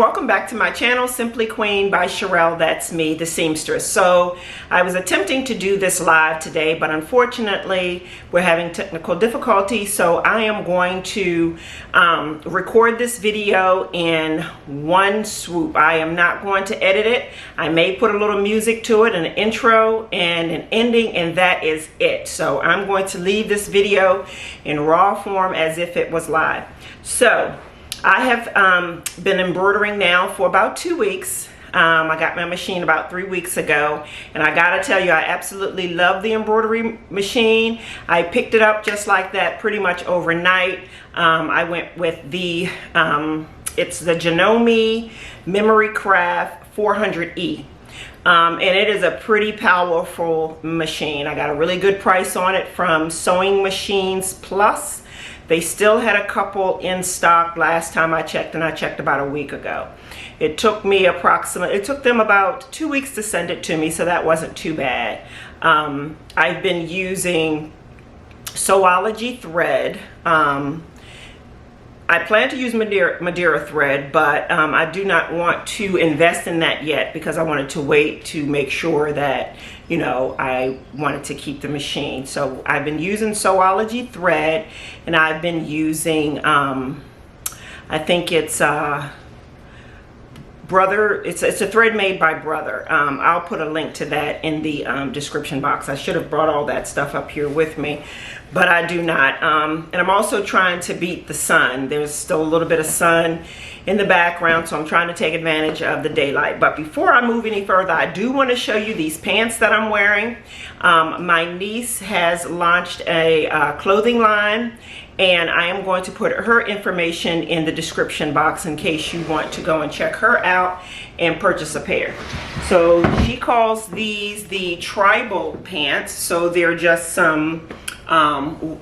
welcome back to my channel, Simply Queen by Sherelle. That's me, the seamstress. So I was attempting to do this live today, but unfortunately we're having technical difficulties, so I am going to record this video in one swoop. I am not going to edit it. I may put a little music to it, an intro and an ending, and that is it. So I'm going to leave this video in raw form as if it was live. So I have been embroidering now for about 2 weeks. I got my machine about 3 weeks ago, and I gotta tell you, I absolutely love the embroidery machine. I picked it up just like that pretty much overnight. I went with the, it's the Janome Memory Craft 400E. And it is a pretty powerful machine. I got a really good price on it from sewingmachinesplus. They still had a couple in stock last time I checked, and I checked about a week ago. It took me it took them about 2 weeks to send it to me, so that wasn't too bad. I've been using Sewology thread. I plan to use Madeira thread, but I do not want to invest in that yet because I wanted to wait to make sure that, you know, I wanted to keep the machine. So I've been using Sewology thread, and I've been using, I think it's Brother, it's a thread made by Brother. I'll put a link to that in the description box. I should have brought all that stuff up here with me, but I do not. And I'm also trying to beat the sun. There's still a little bit of sun in the background, so I'm trying to take advantage of the daylight. But before I move any further, I do want to show you these pants that I'm wearing. My niece has launched a clothing line, and I am going to put her information in the description box in case you want to go and check her out and purchase a pair. So she calls these the tribal pants. So they're just some,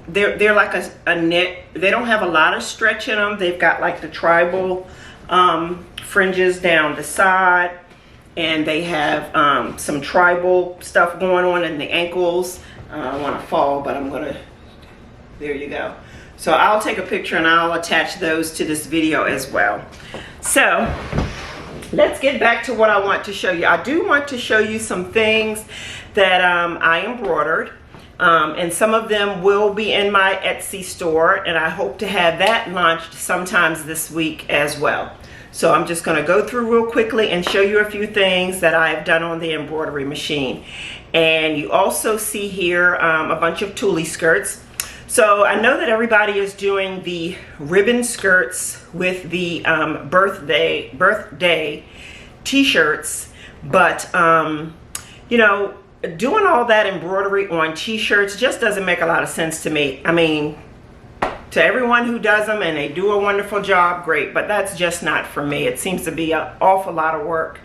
they're like a knit. They don't have a lot of stretch in them. They've got like the tribal fringes down the side, and they have some tribal stuff going on in the ankles. I don't want to fall, but I'm gonna, there you go. So I'll take a picture and I'll attach those to this video as well. So let's get back to what I want to show you. I do want to show you some things that I embroidered, and some of them will be in my Etsy store, and I hope to have that launched sometimes this week as well. So I'm just going to go through real quickly and show you a few things that I've done on the embroidery machine. And you also see here a bunch of tulle skirts. So I know that everybody is doing the ribbon skirts with the birthday t-shirts, but you know, doing all that embroidery on t-shirts just doesn't make a lot of sense to me. I mean, to everyone who does them and they do a wonderful job, great, but that's just not for me. It seems to be an awful lot of work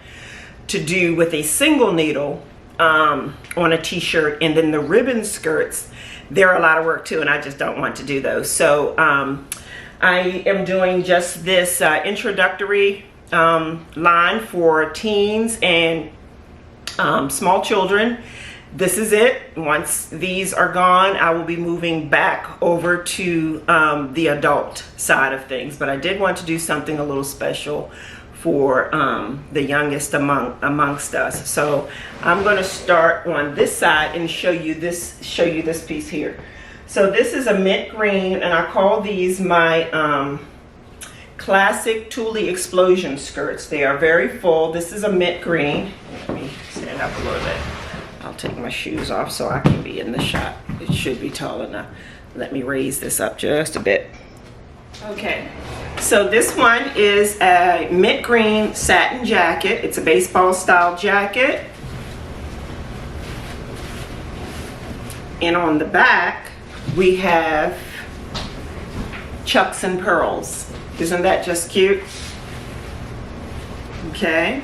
to do with a single needle on a t-shirt, and then the ribbon skirts, they're a lot of work too, and I just don't want to do those. So I am doing just this introductory line for teens and small children. This is it. Once these are gone, I will be moving back over to the adult side of things, but I did want to do something a little special for the youngest amongst us. So I'm going to start on this side and show you this piece here. So this is a mint green, and I call these my classic tulle explosion skirts. They are very full. This is a mint green. Let me stand up a little bit. I'll take my shoes off so I can be in the shot. It should be tall enough. Let me raise this up just a bit. Okay, so this one is a mint green satin jacket. It's a baseball style jacket. And on the back, we have chucks and pearls. Isn't that just cute? Okay,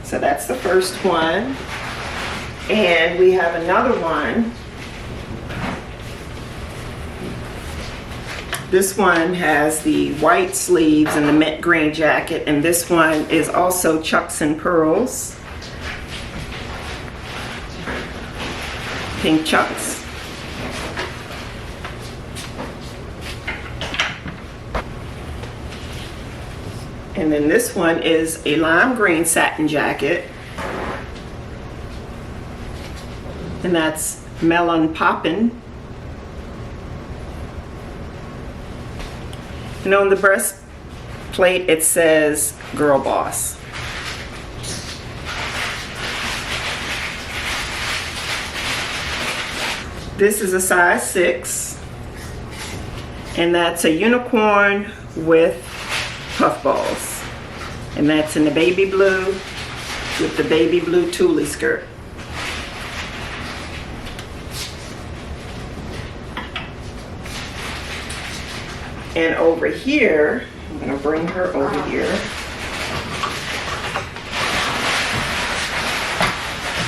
so that's the first one. And we have another one. This one has the white sleeves and the mint green jacket, and this one is also chucks and pearls. Pink chucks. And then this one is a lime green satin jacket. And that's Melon Poppin'. And on the breastplate it says Girl Boss. This is a size 6, and that's a unicorn with puff balls, and that's in the baby blue with the baby blue tulle skirt. And over here, I'm going to bring her over here.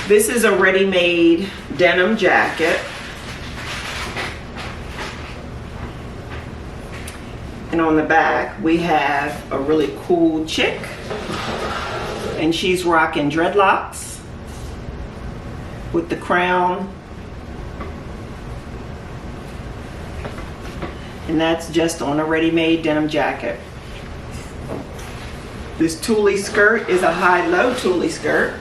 This is a ready-made denim jacket. And on the back, we have a really cool chick. And she's rocking dreadlocks with the crown. And that's just on a ready-made denim jacket. This tulle skirt is a high-low tulle skirt.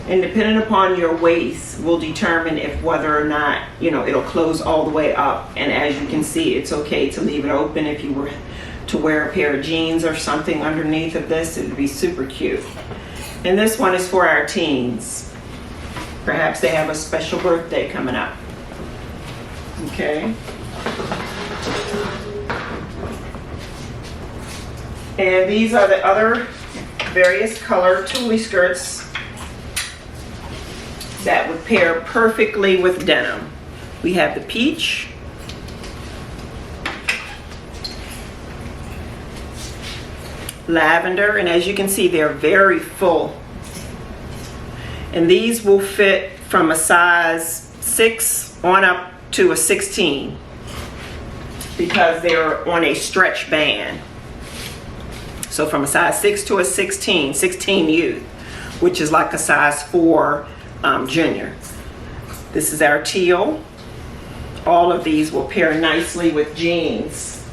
And depending upon your waist will determine if whether or not, you know, it'll close all the way up. And as you can see, it's okay to leave it open. If you were to wear a pair of jeans or something underneath of this, it would be super cute. And this one is for our teens. Perhaps they have a special birthday coming up. Okay. And these are the other various color tulle skirts that would pair perfectly with denim. We have the peach, lavender, and as you can see, they're very full. And these will fit from a size 6 on up to a 16 because they're on a stretch band. So from a size 6 to a 16 youth, which is like a size 4 junior. This is our teal. All of these will pair nicely with jeans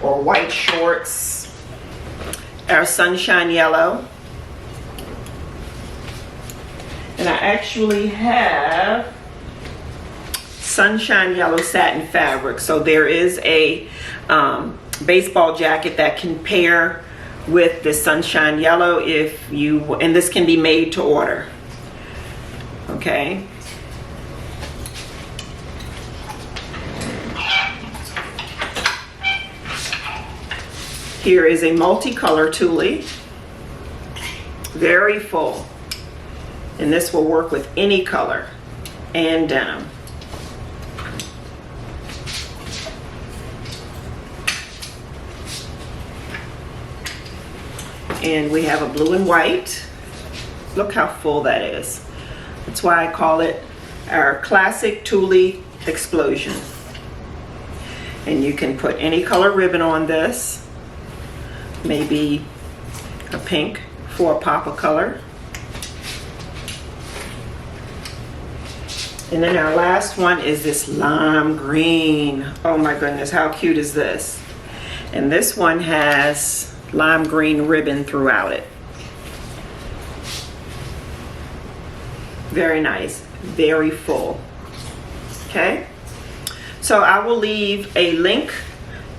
or white shorts. Our sunshine yellow. And I actually have sunshine yellow satin fabric. So there is a baseball jacket that can pair with the sunshine yellow if you, and this can be made to order. Okay. Here is a multicolor tulle, very full, and this will work with any color and denim. And we have a blue and white. Look how full that is. That's why I call it our classic tulle explosion. And you can put any color ribbon on this. Maybe a pink for a pop of color. And then our last one is this lime green. Oh my goodness, how cute is this? And this one has lime green ribbon throughout it. Very nice, very full. Okay, so I will leave a link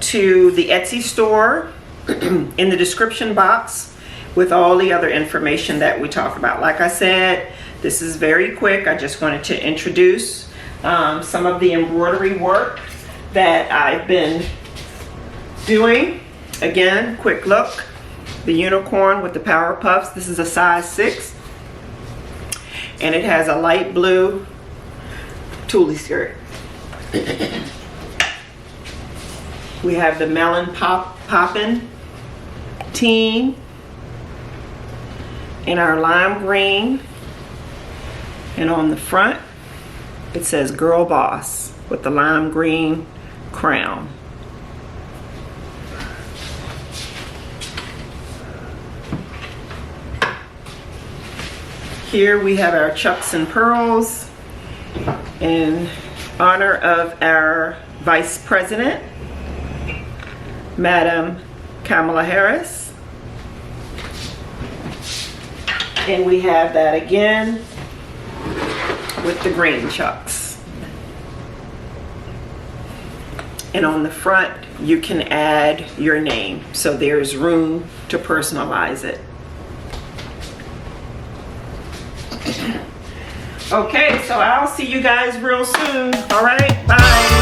to the Etsy store in the description box with all the other information that we talked about. Like I said, this is very quick. I just wanted to introduce some of the embroidery work that I've been doing. Again, quick look. The unicorn with the power puffs. This is a size 6. And it has a light blue tulle skirt. We have the melon poppin' teen in our lime green. And on the front, it says Girl Boss with the lime green crown. Here we have our chucks and pearls in honor of our Vice President. Madam Kamala Harris. And we have that again with the green chucks. And on the front, you can add your name. So there's room to personalize it. Okay, so I'll see you guys real soon. All right, bye.